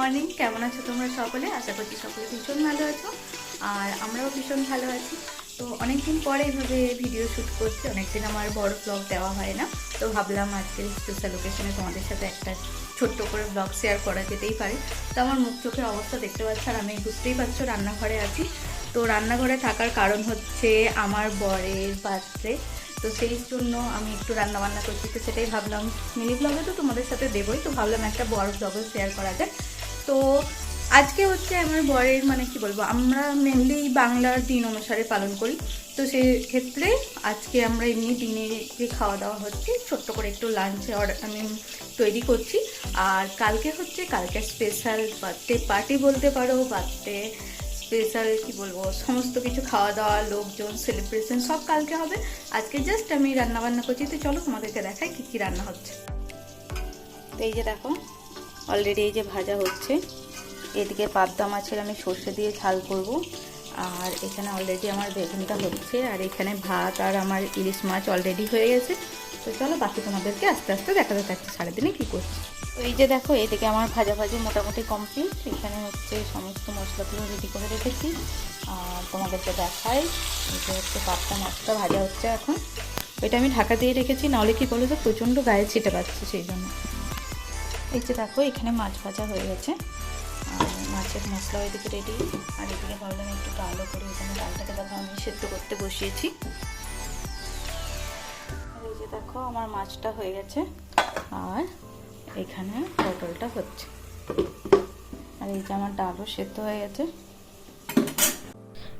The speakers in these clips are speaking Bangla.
মর্নিং, কেমন আছো তোমরা সকলে? আশা করছি সকলে ভীষণ ভালো আছো আর আমরাও ভীষণ ভালো আছি। তো অনেকদিন পরে এইভাবে ভিডিও শ্যুট করছি, অনেকদিন আমার বড় ব্লগ দেওয়া হয় না। তো ভাবলাম আজকে স্পেশাল ওকেশনে তোমাদের সাথে একটা ছোট্ট করে ব্লগ শেয়ার করা যেতেই পারে। তো আমার মুখ চোখের অবস্থা দেখতে পাচ্ছ আর আমি বুঝতেই পারছো রান্নাঘরে আছি। তো রান্নাঘরে থাকার কারণ হচ্ছে আমার বরের বার্থডে, তো সেই জন্য আমি একটু রান্নাবান্না করছি। তো সেটাই ভাবলাম মিনি ব্লগে তো তোমাদের সাথে দেবই, তো ভাবলাম একটা বড় ব্লগও শেয়ার করা যায়। তো আজকে হচ্ছে আমার বরের মানে কি বলবো, আমরা মেনলি বাংলার দিন অনুসারে পালন করি। তো সেই ক্ষেত্রে আজকে আমরা এমনি দিনে যে খাওয়া দাওয়া হচ্ছে ছোট্ট করে একটু লাঞ্চে আমি তৈরি করছি। আর কালকে স্পেশাল বার্থডে পার্টি বলতে পারো, বার্থডে স্পেশাল কি বলবো, সমস্ত কিছু খাওয়া দাওয়া, লোকজন, সেলিব্রেশন সব কালকে হবে। আজকে জাস্ট আমি রান্না বান্না করছি। তো চলো তোমাদেরকে দেখাই কী কী রান্না হচ্ছে। তো এই যে দেখো, অলরেডি এই যে ভাজা হচ্ছে। এদিকে পাবদা মাছের আমি সর্ষে দিয়ে ঝাল করব। আর এখানে অলরেডি আমার বেগুনটা হচ্ছে। আর এখানে ভাত আর আমার ইলিশ মাছ অলরেডি হয়ে গেছে। তো চলো বাকি তোমাদেরকে আস্তে আস্তে দেখাতে থাকছি সারাদিনে কী করছি। তো এই যে দেখো, এদিকে আমার ভাজাভাজি মোটামুটি কমপ্লিট। এখানে হচ্ছে সমস্ত মশলাগুলো রেডি করে রেখেছি। আর তোমাদেরকে দেখাই, এই যে হচ্ছে পাবদা মাছটা ভাজা হচ্ছে এখন। এটা আমি ঢাকা দিয়ে রেখেছি, নাহলে কি বলো তো প্রচণ্ড গায়ে ছিটে পাচ্ছে, সেই জন্য। এই যে দেখো, এখানে মাছ ভাজা হয়ে গেছে আর মাছের মশলা ওইদিকে রেডি। আর এদিকে ভাবলাম একটু ডালও করি, এখানে ডালটাকে দেখো আমি সেদ্ধ করতে বসিয়েছি। আর এই যে দেখো আমার মাছটা হয়ে গেছে আর এখানে পটলটা হচ্ছে। আর এই যে আমার ডালও সেদ্ধ হয়ে গেছে।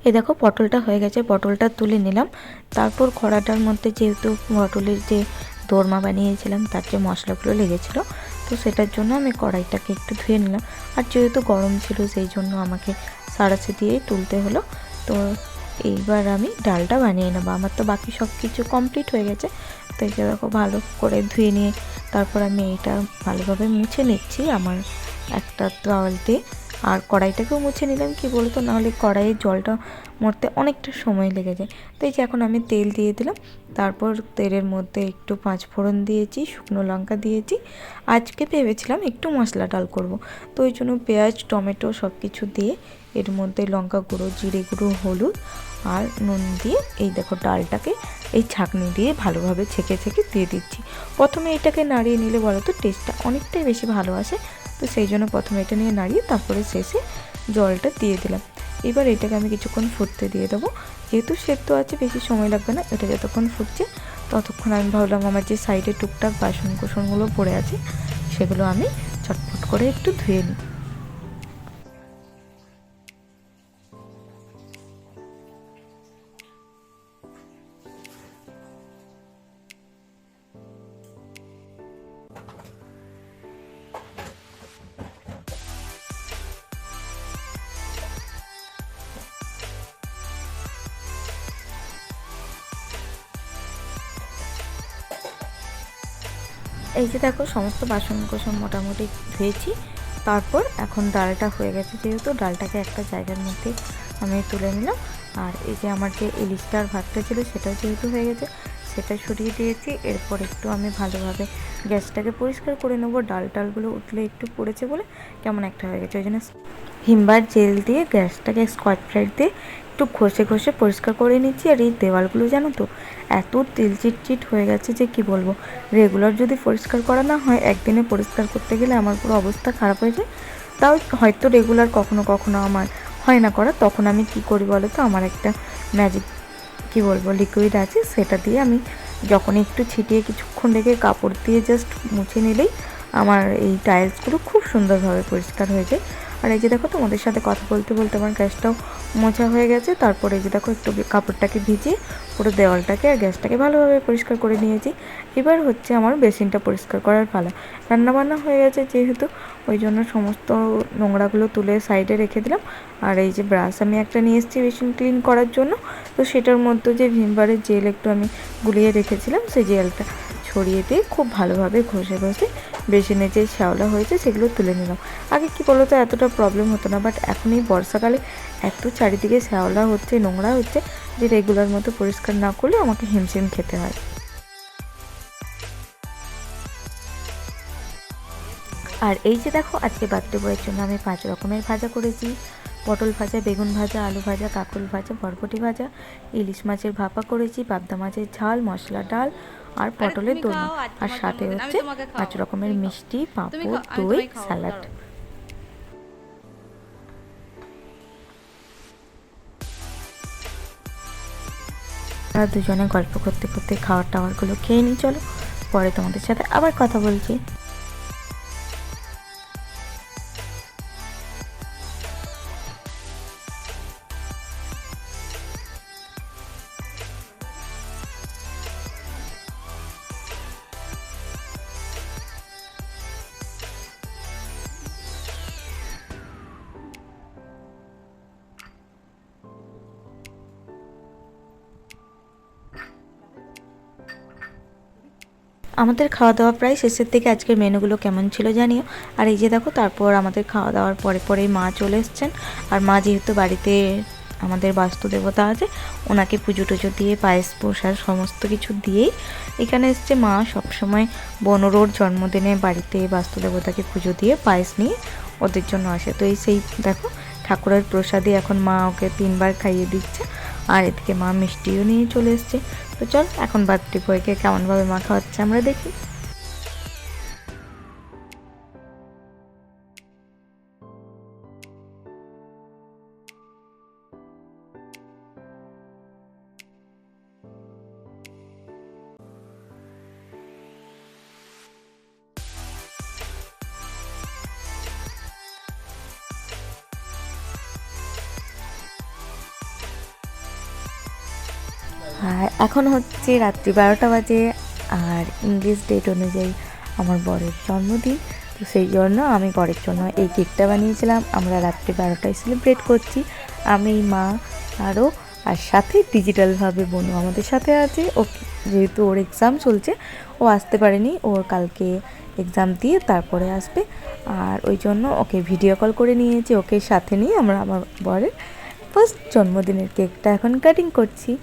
এই দেখো পটলটা হয়ে গেছে, পটলটা তুলে নিলাম। তারপর কড়াটার মধ্যে যেহেতু পটলের যে দোরমা বানিয়েছিলাম তার যে মশলাগুলো লেগেছিলো, তো সেটার জন্য আমি কড়াইটাকে একটু ধুয়ে নিলাম। আর যেহেতু গরম ছিল সেই জন্য আমাকে সাঁড়াশি দিয়েই তুলতে হলো। তো এইবার আমি ডালটা বানিয়ে নেবো। আমার তো বাকি সব কিছু কমপ্লিট হয়ে গেছে। তো এই যে দেখো ভালো করে ধুয়ে নিয়ে তারপর আমি এইটা ভালোভাবে মুছে নিচ্ছি আমার একটা টাওয়াল দিয়ে। আর কড়াইটাকেও মুছে নিলাম, কি বলতো, নাহলে কড়াইয়ের জলটা মরতে অনেকটা সময় লেগে যায়। তো এই যে এখন আমি তেল দিয়ে দিলাম। তারপর তেলের মধ্যে একটু পাঁচফোড়ন দিয়েছি, শুকনো লঙ্কা দিয়েছি। আজকে ভেবেছিলাম একটু মশলা ডাল করব, তো ওই জন্য পেঁয়াজ, টমেটো সব কিছু দিয়ে এর মধ্যে লঙ্কা গুঁড়ো, জিরে গুঁড়ো, হলুদ আর নুন দিয়ে এই দেখো ডালটাকে এই ছাঁকনি দিয়ে ভালোভাবে ছেঁকে ছেঁকে দিয়ে দিচ্ছি। প্রথমে এটাকে নাড়িয়ে নিলে বলো তো টেস্টটা অনেকটাই বেশি ভালো আসে। তো সেই জন্য প্রথমে এটা নিয়ে নাড়িয়ে তারপরে শেষে জলটা দিয়ে দিলাম। এবার এটাকে আমি কিছুক্ষণ ফুটতে দিয়ে দেবো। যেহেতু সেদ্ধ আছে বেশি সময় লাগবে না, এটা যতক্ষণ ফুটছে ততক্ষণ আমি ভাবলাম আমার যে সাইডে টুকটাক বাসন কোসনগুলো পড়ে আছে সেগুলো আমি চটপট করে একটু ধুয়ে নিই। এই যে দেখো সমস্ত বাসন কোসন মোটামুটি ধুয়েছি। তারপর এখন ডালটা হয়ে গেছে, যেহেতু ডালটাকে একটা জায়গার মধ্যে আমি তুলে নিলাম। আর এই যে আমার যে ইলিশটার ভাতটা ছিল সেটাও যেহেতু হয়ে গেছে, সেটা সরিয়ে দিয়েছি। এরপর একটু আমি ভালোভাবে গ্যাসটাকে পরিষ্কার করে নেবো। ডালগুলো উঠলে একটু পড়েছে বলে কেমন একটা হয়ে গেছে, ওই জন্য ভিমবার জেল দিয়ে গ্যাসটাকে স্কচ ব্রাইট দিয়ে একটু ঘষে ঘষে পরিষ্কার করে নিচ্ছি। আর এই দেওয়ালগুলো জানো তো এত তেল চিটচিট হয়ে গেছে যে কি বলবো। রেগুলার যদি পরিষ্কার করা না হয়, একদিনে পরিষ্কার করতে গেলে আমার পুরো অবস্থা খারাপ হয়ে যায়। তাও হয়তো রেগুলার কখনো কখনো আমার হয় না করা, তখন আমি কি করি বলো তো, আমার একটা ম্যাজিক কি বলবো লিকুইড আছে, সেটা দিয়ে আমি যখন একটু ছিটিয়ে কিছুক্ষণ রেখে কাপড় দিয়ে জাস্ট মুছে নিলেই আমার এই টাইলসগুলো খুব সুন্দরভাবে পরিষ্কার হয়ে যায়। আর এই যে দেখো তোমাদের সাথে কথা বলতে বলতে আমার গ্যাসটাও মোছা হয়ে গেছে। তারপরে এই যে দেখো একটু কাপড়টাকে ভিজিয়ে পুরো দেওয়ালটাকে আর গ্যাসটাকে ভালোভাবে পরিষ্কার করে নিয়েছি। এবার হচ্ছে আমার বেসিনটা পরিষ্কার করার পালা। রান্নাবান্না হয়ে গেছে যেহেতু, ওই জন্য সমস্ত নোংরাগুলো তুলে সাইডে রেখে দিলাম। আর এই যে ব্রাশ আমি একটা নিয়ে এসেছি বেসিন ক্লিন করার জন্য। তো সেটার মধ্যে যে ভিমবারের জেল একটু আমি গুলিয়ে রেখেছিলাম, সেই জেলটা ছড়িয়ে দিয়ে খুব ভালোভাবে ঘষে ঘষে বেসিনে যে শ্যাওলা হয়েছে সেগুলো তুলে নিলাম। আগে কি বলো তো এতটা প্রবলেম হতো না, বাট এখন এই বর্ষাকালে এত চারিদিকে শ্যাওলা হচ্ছে, নোংরা হচ্ছে, যে রেগুলার মতো পরিষ্কার না করলে আমাকে হিমশিম খেতে হয়। আর এই যে দেখো আজকে বার্থডে বয়ের জন্য আমি 5 রকমের ভাজা করেছি। পটল ভাজা, বেগুন ভাজা, আলু ভাজা, কাঁকরোল ভাজা, বরবটি ভাজা, ইলিশ মাছের ভাপা করেছি, পাবদা মাছের ঝাল, মশলা ডাল আর পটলের দোরমা। আর সাথে হচ্ছে 5 রকমের মিষ্টি, পাঁপড়, দই, স্যালাড। আমরা দুজনে গল্প করতে করতে খাওয়ার টাওয়ারগুলো খেয়ে নিই। চলো পরে তোমাদের সাথে আবার কথা বলছি। আমাদের খাওয়া দাওয়া প্রায় শেষের দিকে। আজকের মেনুগুলো কেমন ছিল জানিও। আর এই যে দেখো তারপর আমাদের খাওয়া দাওয়ার পরে পরেই মা চলে এসছেন। আর মা যেহেতু বাড়িতে আমাদের বাস্তু দেবতা আছে, ওনাকে পুজো টুজো দিয়ে পায়েস প্রসাদ সমস্ত কিছু দিয়েই এখানে এসছে। মা সবসময় বনরোর জন্মদিনে বাড়িতে বাস্তু দেবতাকে পুজো দিয়ে পায়েস নিয়ে ওদের জন্য আসে। তো এই সেই দেখো ঠাকুরের প্রসাদে এখন মা ওকে 3 বার খাইয়ে দিচ্ছে। আর এদিকে মা মিষ্টিও নিয়ে চলে এসছে। তো চল এখন বার্থডে বয়কে কেমনভাবে মা খাওয়াচ্ছে আমরা দেখি। আর এখন হচ্ছে রাত্রি 12টা বাজে। আর ইংলিশ ডেট অনুযায়ী আমার বরের জন্মদিন। তো সেই জন্য আমি বরের জন্য এই কেকটা বানিয়েছিলাম। আমরা রাত্রি 12টায় সেলিব্রেট করছি, আমি, মা আরও। আর সাথে ডিজিটালভাবে বোনও আমাদের সাথে আছে। ও যেহেতু ওর এক্সাম চলছে, ও আসতে পারেনি, ওর কালকে এক্সাম দিয়ে তারপরে আসবে। আর ওই জন্য ওকে ভিডিও কল করে নিয়েছি। ওকে সাথে নিয়ে আমরা আমার বরের ফার্স্ট জন্মদিনের কেকটা এখন কাটিং করছি।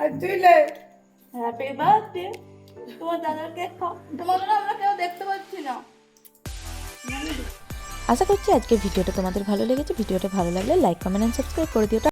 আর দিলে হ্যাপি বার্থডে। তোমার দাদার কেক খাও। তোমার আমরা কেউ দেখতে পাচ্ছি না। আশা করছি আজকের ভিডিওটা তোমাদের ভালো লেগেছে। ভিডিওটা ভালো লাগলে লাইক, কমেন্ট এন্ড সাবস্ক্রাইব করে দিও।